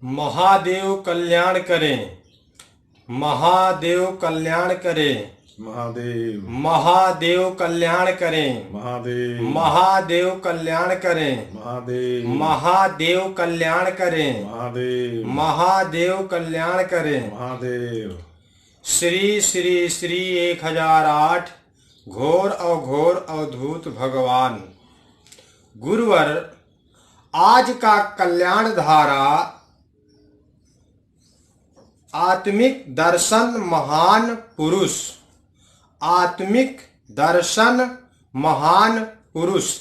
महादेव कल्याण करें। महादेव कल्याण करें। महादेव महादेव कल्याण करें। महादेव महादेव कल्याण करें। महादेव महादेव कल्याण करें। महादेव महादेव कल्याण करें। महादेव। श्री श्री श्री 1008 घोर अवघोर अवधूत भगवान। गुरुवर, आज का कल्याण धारा आत्मिक दर्शन महान पुरुष। आत्मिक दर्शन महान पुरुष।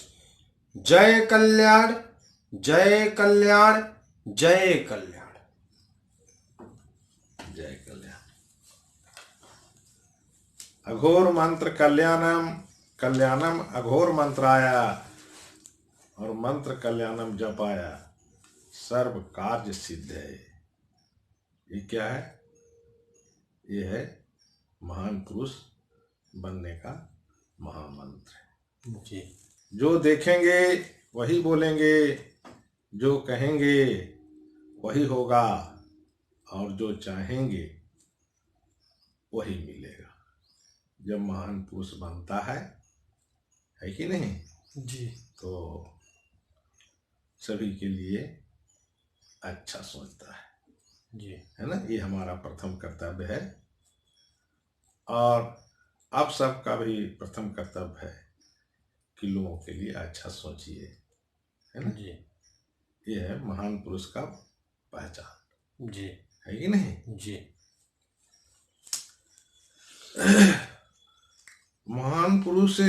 जय कल्याण, जय कल्याण, जय कल्याण, जय कल्याण। अघोर मंत्र कल्याणम कल्याणम अघोर मंत्राया, और मंत्र कल्याणम जपाया सर्व कार्य सिद्ध है। ये क्या है? ये है महान पुरुष बनने का महामंत्र जी। जो देखेंगे वही बोलेंगे, जो कहेंगे वही होगा, और जो चाहेंगे वही मिलेगा। जब महान पुरुष बनता है कि नहीं, जी, तो सभी के लिए अच्छा सोचता है जी, है ना। ये हमारा प्रथम कर्तव्य है, और आप सबका भी प्रथम कर्तव्य है कि लोगों के लिए अच्छा सोचिए, है ना। जी, ये है महान पुरुष का पहचान, जी, है कि नहीं। जी। महान पुरुष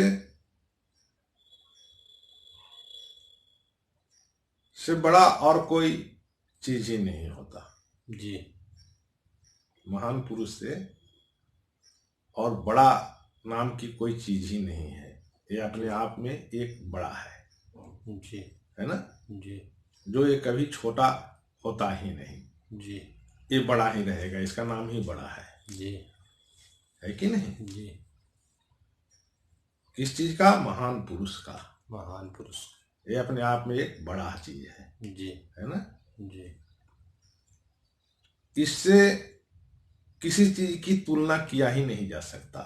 से बड़ा और कोई चीज ही नहीं होता। जी, महान पुरुष से और बड़ा नाम की कोई चीज ही नहीं है। ये अपने आप में एक बड़ा है, जी, है ना। जी, जो ये कभी छोटा होता ही नहीं, जी, ये बड़ा ही रहेगा, इसका नाम ही बड़ा जी, है कि नहीं। जी। किस चीज का? महान पुरुष का। महान पुरुष। ये अपने आप में एक बड़ा चीज है, जी, है ना। जी, इससे किसी चीज की तुलना किया ही नहीं जा सकता।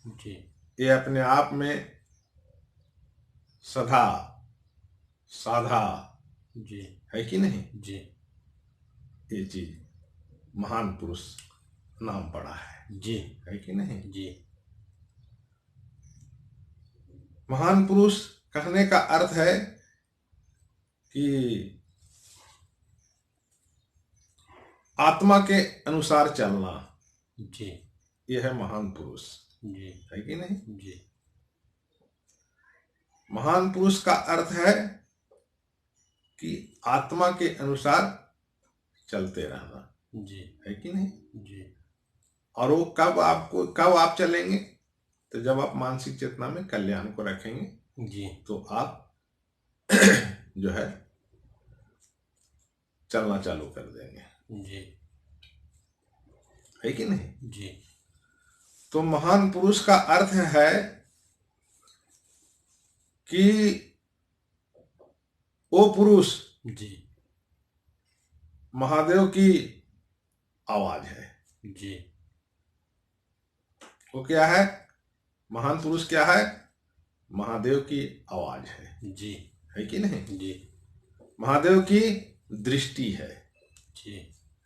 जी, ये अपने आप में सदा साधा जी, है कि नहीं। जी, ये चीज महान पुरुष नाम पड़ा जी, है कि नहीं। जी, महान पुरुष कहने का अर्थ है कि आत्मा के अनुसार चलना, जी, यह है महान पुरुष, जी, है कि नहीं। जी, महान पुरुष का अर्थ है कि आत्मा के अनुसार चलते रहना, जी, है कि नहीं। जी, और वो कब आप चलेंगे? तो जब आप मानसिक चेतना में कल्याण को रखेंगे, जी, तो आप जो है चलना चालू कर देंगे, जी, है कि नहीं। जी, तो महान पुरुष का अर्थ है कि वो पुरुष जी, महादेव की आवाज है। जी, वो क्या है? महान पुरुष क्या है? महादेव की आवाज जी, है कि नहीं। जी, महादेव की दृष्टि है जी,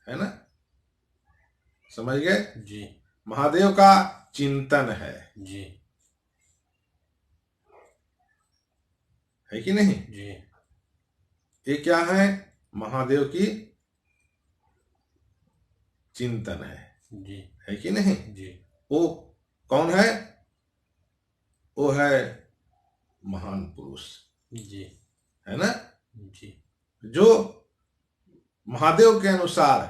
है ना। समझ गए? जी, महादेव का चिंतन जी, है कि नहीं। जी, ये क्या है? महादेव की चिंतन जी, है कि नहीं। जी, वो कौन है? वो है महान पुरुष, जी, है ना। जी, जो महादेव के अनुसार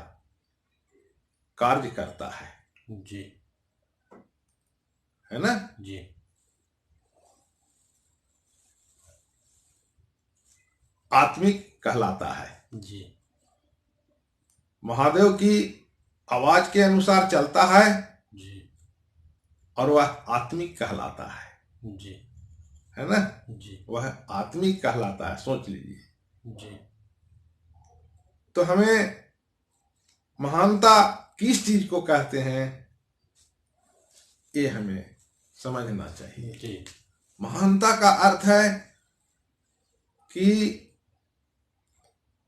कार्य करता जी, है ना। जी, आत्मिक कहलाता है। जी, महादेव की आवाज के अनुसार चलता है, जी, और वह आत्मिक कहलाता जी, है ना। जी, वह आत्मिक कहलाता है, सोच लीजिए। जी, तो हमें महानता किस चीज को कहते हैं, ये हमें समझना चाहिए। जी महानता का अर्थ है कि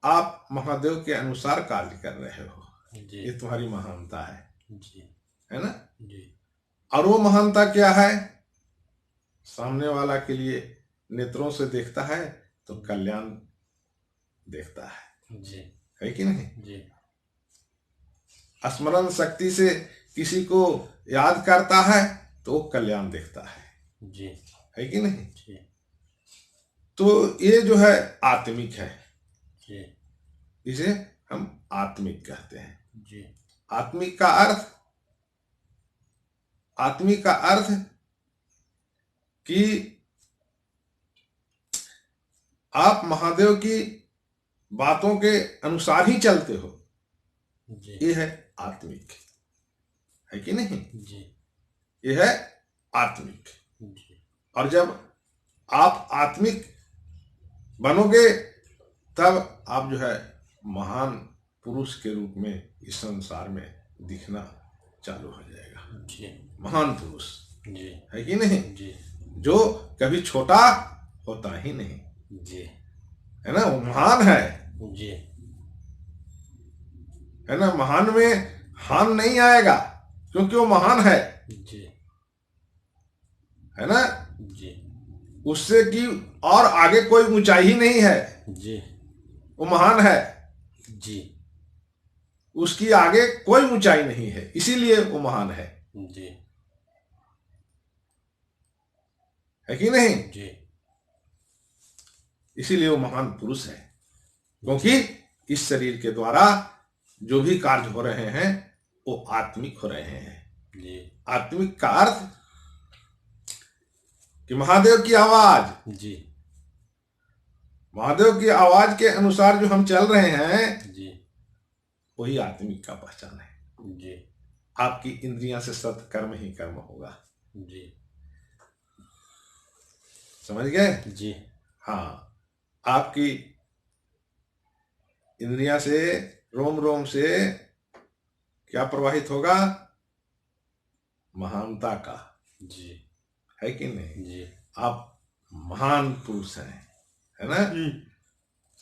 आप महादेव के अनुसार कार्य कर रहे हो, जी ये तुम्हारी महानता है जी ना। जी और वो महानता क्या है, सामने वाला के लिए नेत्रों से देखता है तो कल्याण देखता जी है कि नहीं। जी स्मरण शक्ति से किसी को याद करता है तो वो कल्याण देखता जी है कि नहीं। जी तो ये जो है आत्मिक है, जी इसे हम आत्मिक कहते हैं। जी आत्मिक का अर्थ, आत्मिक का अर्थ कि आप महादेव की बातों के अनुसार ही चलते हो, जी ये है आत्मिक, है कि नहीं। जी ये है आत्मिक। जी और जब आप आत्मिक बनोगे तब आप जो है महान पुरुष के रूप में इस संसार में दिखना चालू हो जाएगा। जी महान पुरुष, जी है कि नहीं, जी जो कभी छोटा होता ही नहीं, जी है ना, वो महान है जी ना। महान में हान नहीं आएगा क्योंकि वो महान है जी है ना। जी उससे की और आगे कोई ऊंचाई ही नहीं है, जी वो महान है, जी उसकी आगे कोई ऊंचाई नहीं है, इसीलिए वो महान है जी कि नहीं। जी इसीलिए वो महान पुरुष है, क्योंकि इस शरीर के द्वारा जो भी कार्य हो रहे हैं वो आत्मिक हो रहे हैं। जी आत्मिक का अर्थ कि महादेव की आवाज, जी महादेव की आवाज के अनुसार जो हम चल रहे हैं जी वही आत्मिक का पहचान है। जी आपकी इंद्रियां से सत कर्म ही कर्म होगा, जी समझ गए। जी हाँ, आपकी इंद्रियां से, रोम रोम से क्या प्रवाहित होगा, महानता का, जी है कि नहीं। जी आप महान पुरुष हैं, है ना,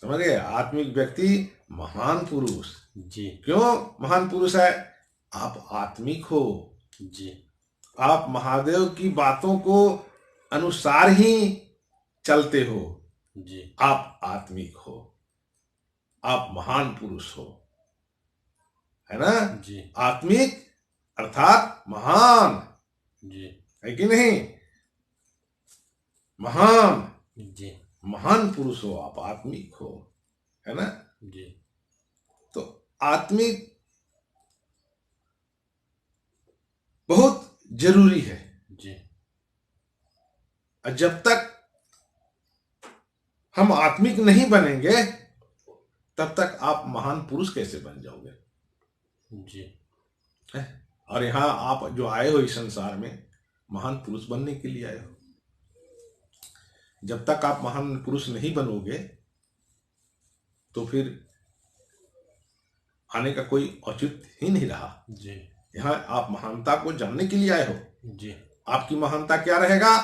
समझ गए। आत्मिक व्यक्ति महान पुरुष, जी क्यों महान पुरुष है, आप आत्मिक हो, जी आप महादेव की बातों को अनुसार ही चलते हो, जी आप आत्मिक हो, आप महान पुरुष हो, है ना। जी आत्मिक अर्थात महान, जी है कि नहीं, महान, जी महान पुरुष हो, आप आत्मिक हो, है ना। जी तो आत्मिक बहुत जरूरी है। जी और जब तक हम आत्मिक नहीं बनेंगे तब तक आप महान पुरुष कैसे बन जाओगे। जी है? और यहाँ आप जो आए हो इस संसार में महान पुरुष बनने के लिए आए हो। जब तक आप महान पुरुष नहीं बनोगे तो फिर आने का कोई औचित्य ही नहीं रहा। जी यहाँ आप महानता को जानने के लिए आए हो। जी आपकी महानता क्या रहेगा,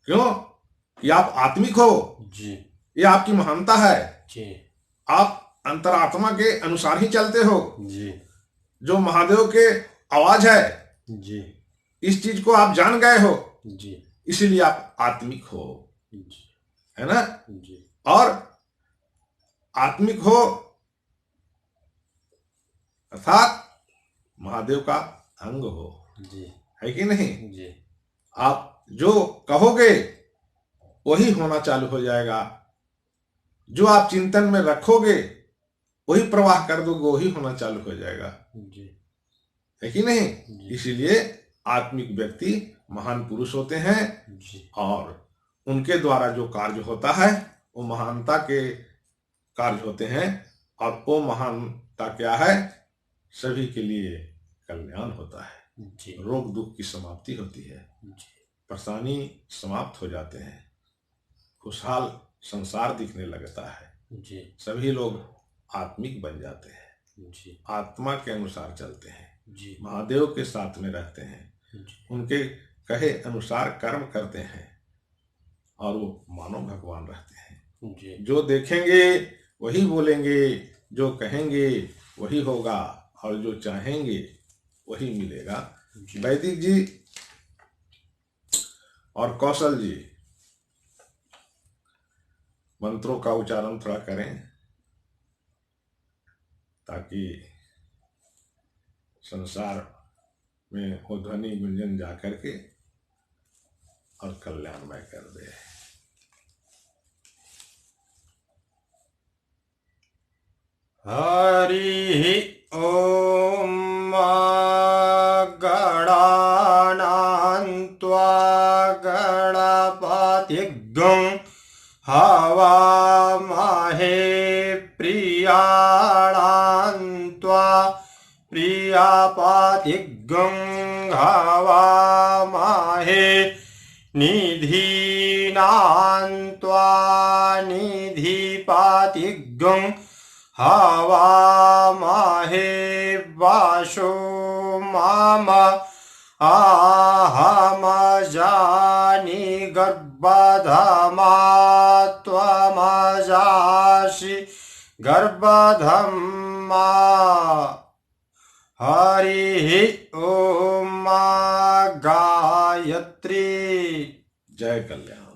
क्यों कि आप आत्मिक हो, जी ये आपकी महानता है। जी आप अंतरात्मा के अनुसार ही चलते हो, जी जो महादेव के आवाज है, जी इस चीज को आप जान गए हो, जी इसीलिए आप आत्मिक हो, जी है ना। जी और आत्मिक हो अर्थात महादेव का अंग हो, जी है कि नहीं। जी आप जो कहोगे वही होना चालू हो जाएगा, जो आप चिंतन में रखोगे वही प्रवाह कर दोगे, वही होना चालू हो जाएगा, जी है कि नहीं। जी इसीलिए आत्मिक व्यक्ति महान पुरुष होते हैं जी और उनके द्वारा जो कार्य होता है वो महानता के कार्य होते हैं। और वो महानता क्या है, सभी के लिए कल्याण होता है, जी रोग दुख की समाप्ति होती है, जी परेशानी समाप्त हो जाते हैं, खुशहाल संसार दिखने लगता है। जी सभी लोग आत्मिक बन जाते हैं, जी आत्मा के अनुसार चलते हैं, जी महादेव के साथ में रहते हैं, जी उनके कहे अनुसार कर्म करते हैं और वो मानव भगवान रहते हैं। जी जो देखेंगे वही बोलेंगे, जो कहेंगे वही होगा और जो चाहेंगे वही मिलेगा। जी वैदिक जी और कौशल जी मंत्रों का उच्चारण थोड़ा करें ताकि संसार में वो ध्वनि गुंजन जा करके और कल्याणमय कर दे। हरि ओम गणानां त्वा गणपतिगं हवामहे प्रियाणां त्वा प्रियपतिगं हवामहे निधीनां त्वा निधिपतिगं हवामहे वाशो माम अहमजानि गर्भधमा त्वमजासि गर्भधम्मा। हरि ओम गायत्री। जय कल्याण।